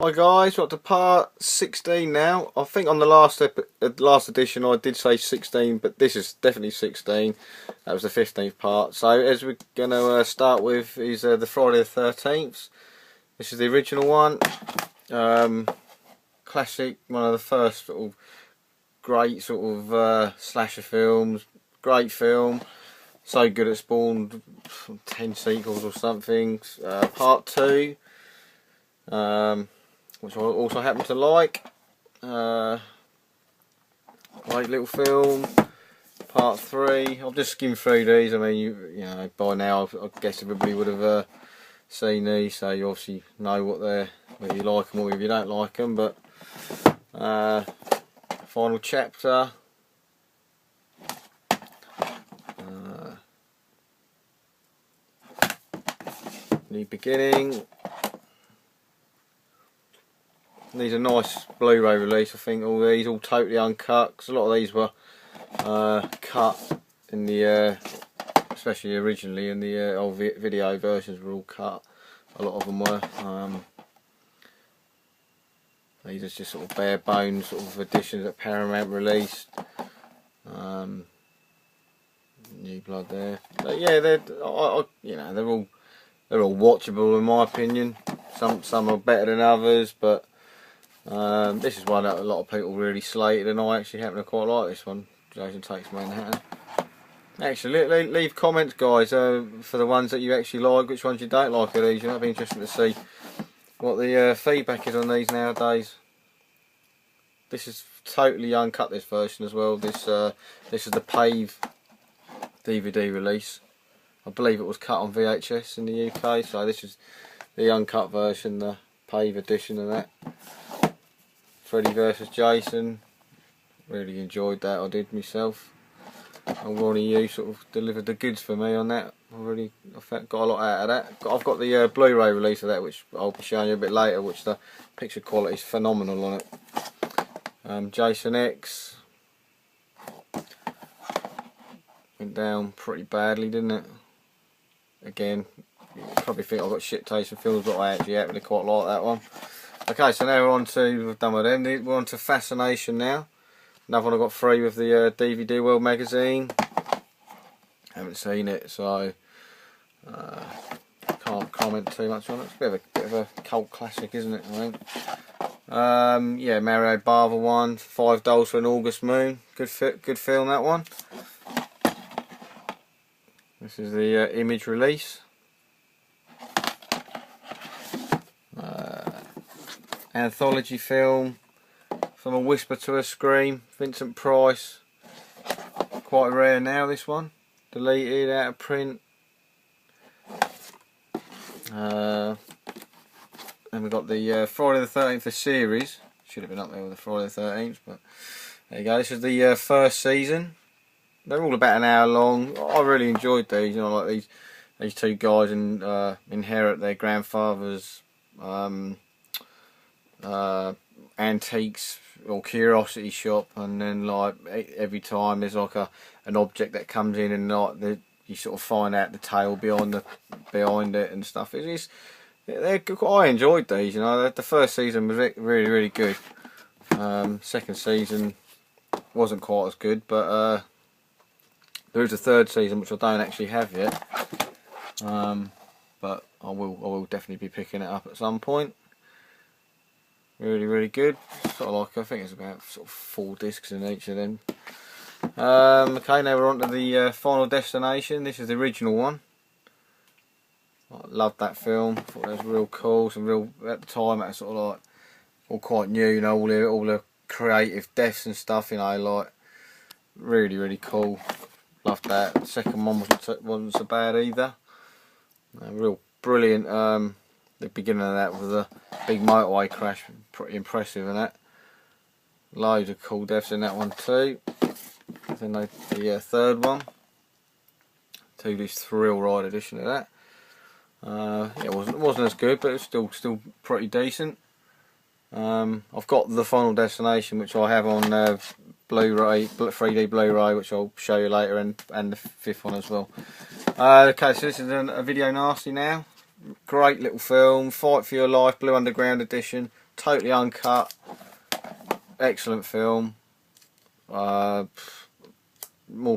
Hi guys, we're up to part 16 now. I think on the last edition I did say 16, but this is definitely 16. That was the 15th part. So as we're going to start with is the Friday the 13th. This is the original one. Classic, one of the first sort of great sort of slasher films. Great film. So good it spawned 10 sequels or something. Part 2. Which I also happen to like. Great little film. Part 3. I've just skimmed through these. I mean, you know, by now I guess everybody would have seen these, so you obviously know whether you like them or if you don't like them. But final chapter. New beginning. These are nice Blu-ray release. I think all these all totally uncut, because a lot of these were cut in the especially originally in the old video versions were all cut. A lot of them were. These are just sort of bare bones sort of editions that Paramount released. New blood there. But yeah, you know, they're all watchable in my opinion. Some are better than others, but this is one that a lot of people really slated, and I actually happen to quite like this one. Jason Takes Manhattan. Actually, leave comments, guys, for the ones that you actually like, which ones you don't like of these. You might be interested to see what the feedback is on these nowadays. This is totally uncut, this version as well. This is the Pave DVD release. I believe it was cut on VHS in the UK, so this is the uncut version, the Pave edition of that. Freddy vs Jason, really enjoyed that. I did myself. And Ronnie Yu sort of delivered the goods for me on that. I got a lot out of that. I've got the Blu-ray release of that, which I'll be showing you a bit later, which the picture quality is phenomenal on it. Jason X went down pretty badly, didn't it? Again, you probably think I've got shit taste in films, but I actually happen to quite like that one. Okay, so now we're on to, we've done with them, we're on to Fascination now. Another one I got free with the DVD World magazine. Haven't seen it, so can't comment too much on it. It's a bit of a cult classic, isn't it, I think. Yeah, Mario Bava one, $5 for an August Moon. Good film, that one. This is the Image release. Anthology film, From a Whisper to a Scream, Vincent Price. Quite rare now, this one. Deleted, out of print. And we've got the Friday the 13th series. Should have been up there with the Friday the 13th, but there you go. This is the first season. They're all about an hour long. I really enjoyed these. You know, like these two guys inherit their grandfather's antiques or curiosity shop, and then like every time there's like an object that comes in, and like you sort of find out the tale behind it and stuff. I enjoyed these. You know, the first season was really good. Second season wasn't quite as good, but there is a third season which I don't actually have yet. But I will definitely be picking it up at some point. Really good. Sort of like, I think it's about sort of 4 discs in each of them. Okay, now we're on to the Final Destination. This is the original one. I loved that film. Thought that was real cool. Some real, at the time, it was sort of like all quite new. You know, all the creative deaths and stuff. You know, like really cool. Loved that. The second one wasn't so bad either. Real brilliant. The beginning of that was a big motorway crash, pretty impressive in that. Loads of cool deaths in that one too. Then the third one, this thrill ride edition of that. Yeah, it wasn't as good, but it's still pretty decent. I've got the Final Destination, which I have on Blu-ray, 3D Blu-ray, which I'll show you later, and the 5th one as well. Okay, so this is a video nasty now. Great little film, Fight for Your Life, Blue Underground edition. totally uncut, excellent film. More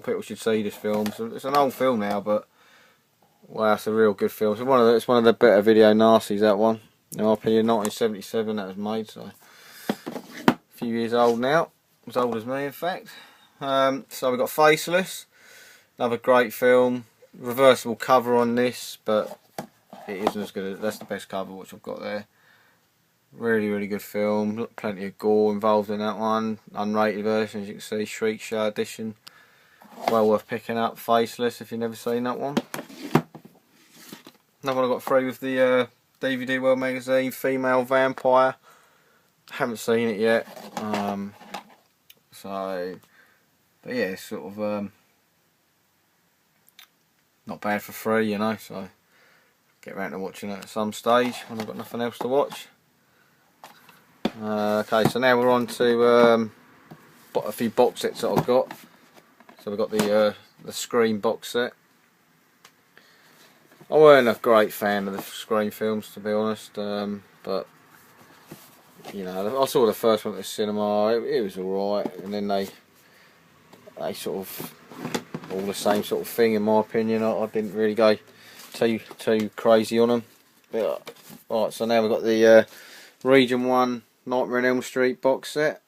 people should see this film. So it's an old film now, but wow, it's a real good film. It's one of the better video nasties, that one. In my opinion, 1977 that was made, so a few years old now. As old as me, in fact. So we've got Faceless, another great film. Reversible cover on this, but it isn't as good as, that's the best cover which I've got there. Really good film. Plenty of gore involved in that one. Unrated version, as you can see, Shriek Show edition. Well worth picking up. Faceless, if you've never seen that one. Another one I got through with the DVD World magazine, Female Vampire. Haven't seen it yet. But yeah, it's sort of not bad for free, you know. So get round to watching it at some stage when I've got nothing else to watch. Okay, so now we're on to a few box sets that I've got. So we've got the Scream box set. I weren't a great fan of the Scream films, to be honest, but you know, I saw the first one at the cinema. It was alright, and then they sort of all the same sort of thing, in my opinion. I didn't really go too crazy on them. But alright, so now we've got the Region 1 Nightmare on Elm Street box set.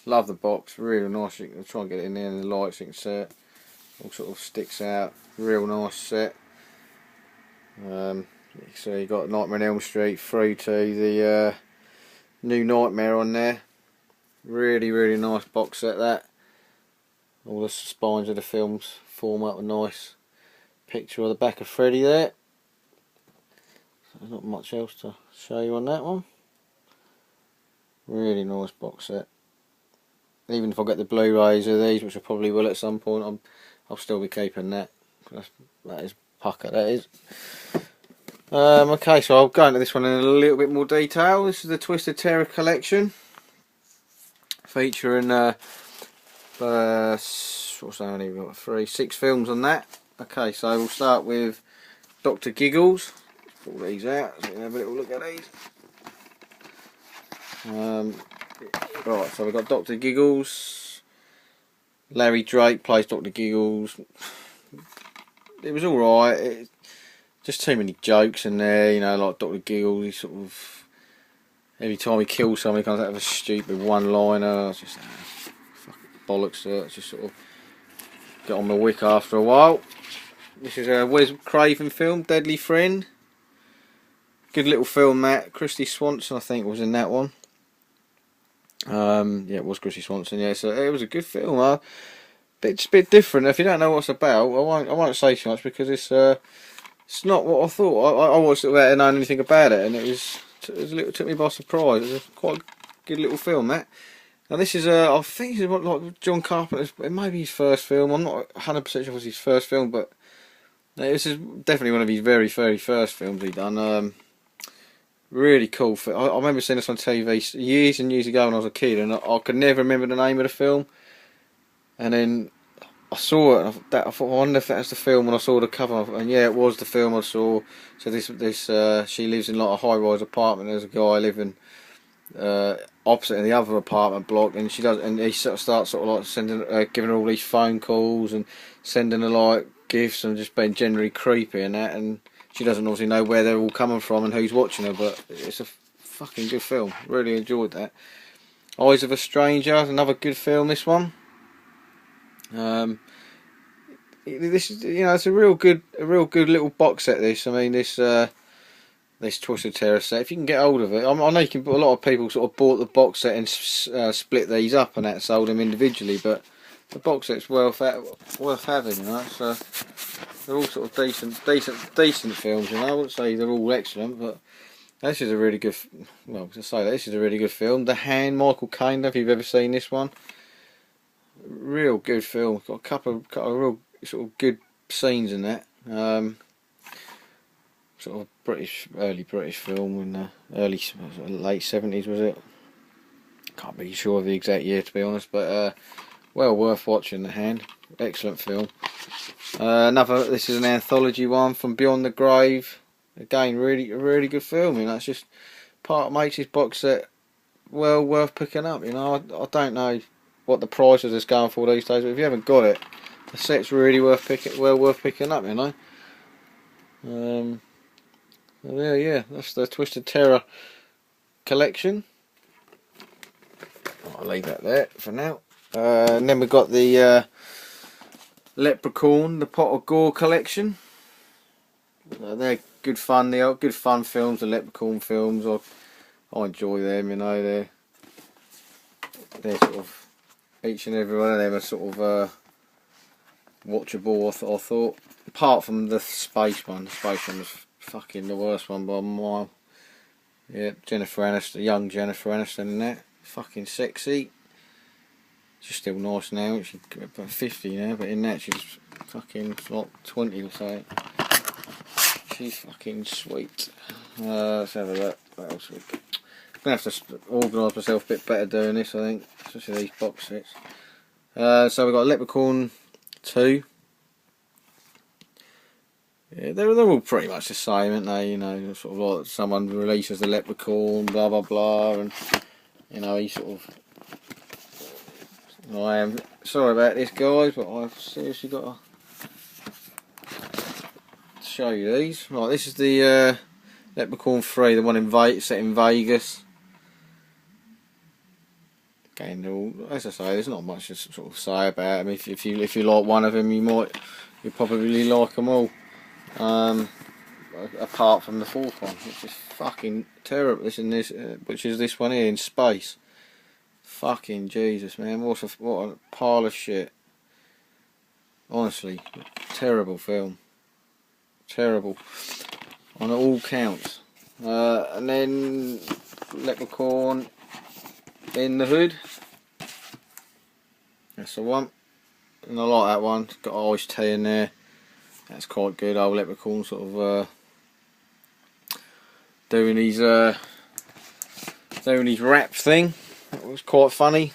Love the box, really nice. You can try and get it in there in the light so you can see it. All sort of sticks out. Real nice set. So you got Nightmare on Elm Street through to the new Nightmare on there. Really nice box set, that. All the spines of the films form up a nice picture of the back of Freddy there. There's not much else to show you on that one. Really nice box set. Even if I get the Blu-rays of these, which I probably will at some point, I'll still be keeping that. That is pucker, that is. Okay, so I'll go into this one in a little bit more detail. This is the Twisted Terror collection, featuring what's that, only got 6 films on that. Okay, so we'll start with Dr. Giggles. Pull these out so you can have a little look at these. Right, so we've got Dr. Giggles. Larry Drake plays Dr. Giggles. It was alright. Just too many jokes in there, you know, like Dr. Giggles. He sort of, every time he kills somebody, he comes out of a stupid one-liner. It's just fucking bollocks to it. It's just sort of get on my wick after a while. This is a Wes Craven film, Deadly Friend. Good little film, that. Christy Swanson, I think, was in that one. Yeah, it was Christy Swanson. Yeah, so it was a good film. It's a bit different. If you don't know what it's about, I won't say too much because it's not what I thought. I watched it without knowing anything about it, and it took me by surprise. It was quite a good little film, that. Now this is I think it's like John Carpenter's. It may be his first film. I'm not 100% sure if it was his first film, but this is definitely one of his very first films he done. Really cool. I remember seeing this on TV years and years ago when I was a kid, and I could never remember the name of the film. And then I saw it, and I thought, I wonder if that's the film. When I saw the cover, and yeah, it was the film I saw. So she lives in like a high-rise apartment. There's a guy living opposite in the other apartment block, and he sort of starts sort of like sending, giving her all these phone calls and sending her like gifts and just being generally creepy and that. And she doesn't obviously know where they're all coming from and who's watching her, but it's a fucking good film. Really enjoyed that. Eyes of a Stranger, another good film. This one. This is, you know, it's a real good little box set. This, I mean, this Twisted Terror set. If you can get hold of it, I know you can. A lot of people sort of bought the box set and split these up and that, sold them individually, but the box set's worth having, you know. So they're all sort of decent films, you know. I wouldn't say they're all excellent, but this is a really good. Well, to say this is a really good film. The Hand, Michael Caine. If you've ever seen this one, real good film. Got a couple of real sort of good scenes in that. Sort of early British film in the late 70s, was it? Can't be sure of the exact year, to be honest, but well worth watching. The Hand, excellent film. This is an anthology one, From Beyond the Grave. Again, really good film. You know, it's just part makes this box set well worth picking up. You know, I don't know what the prices is going for these days, but if you haven't got it, the set's really worth picking up. You know. Yeah, that's the Twisted Terror collection. I'll leave that there for now. And then we've got the Leprechaun, the Pot of Gore collection. They're good fun. They are good fun films. The Leprechaun films, I enjoy them. You know, they're sort of, each and every one of them are sort of watchable. I thought, apart from the space one. The space one was fucking the worst one by a mile. Yeah, Jennifer Aniston, young Jennifer Aniston in that. Fucking sexy. She's still nice now. She's about 50 now, but in that she's fucking like 20 or so. She's fucking sweet. Let's have a look. What else we got? I'm gonna have to organise myself a bit better doing this, I think, especially these box sets. So we've got Leprechaun 2. Yeah, they're all pretty much the same, aren't they? You know, sort of like someone releases the Leprechaun, blah blah blah, and you know, he sort of. I am sorry about this, guys, but I've seriously got to show you these. Right, this is the Leprechaun 3, the one set in Vegas. Again, all, as I say, there's not much to sort of say about them. If you like one of them, you probably like them all. Apart from the fourth one, which is fucking terrible. Which is this one here in space. Fucking Jesus, man! What a pile of shit. Honestly, terrible film. Terrible on all counts. And then Leprechaun in the Hood. That's the one. And I like that one. It's got iced tea in there. That's quite good. Old Leprechaun sort of doing his rap thing. That was quite funny.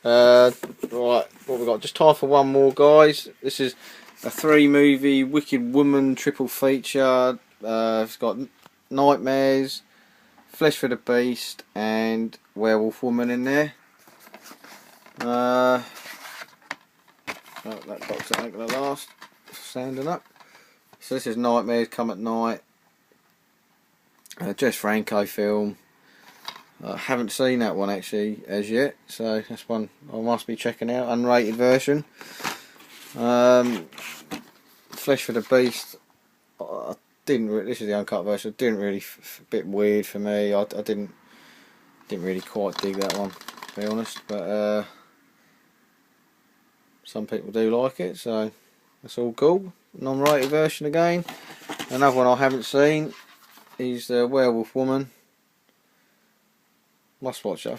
Right, what we got? Just time for one more, guys. This is a 3-movie Wicked Woman triple feature. It's got Nightmares, Flesh for the Beast, and Werewolf Woman in there. Oh, that box ain't gonna last. Standing up. So this is Nightmares Come at Night. Jess Franco film. I haven't seen that one actually as yet, so that's one I must be checking out. Unrated version. Flesh for the Beast. This is the uncut version. Didn't really. Bit weird for me. I didn't really quite dig that one, to be honest. But some people do like it, so that's all cool. Non-rated version again. Another one I haven't seen is the Werewolf Woman. Must watch it.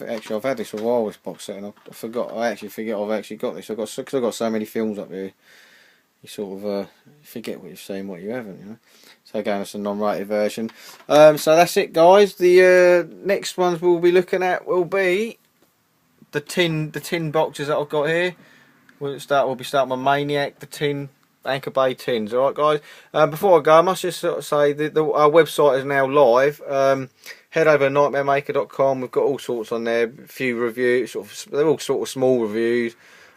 Actually, I've had this for a while, this box set, and I forgot. I actually forget I've actually got this. Because I've got so many films up here. You sort of forget what you've seen, what you haven't. You know. So again, it's a non-rated version. So that's it, guys. The next ones we'll be looking at will be the tin boxes that I've got here. We'll be starting with Maniac, the tin. Anchor Bay tins. Alright, guys, before I go, I must just sort of say that our website is now live. Head over to nightmaremaker.com. We've got all sorts on there, a few reviews, they're all sort of small reviews,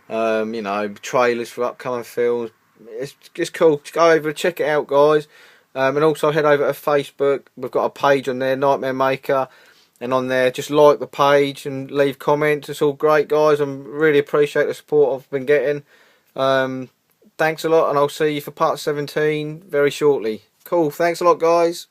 you know, trailers for upcoming films. It's just cool. Just go over and check it out, guys. And also head over to Facebook. We've got a page on there, Nightmare Maker, and on there just like the page and leave comments. It's all great, guys. I really appreciate the support I've been getting. Thanks a lot, and I'll see you for part 17 very shortly. Cool, thanks a lot, guys.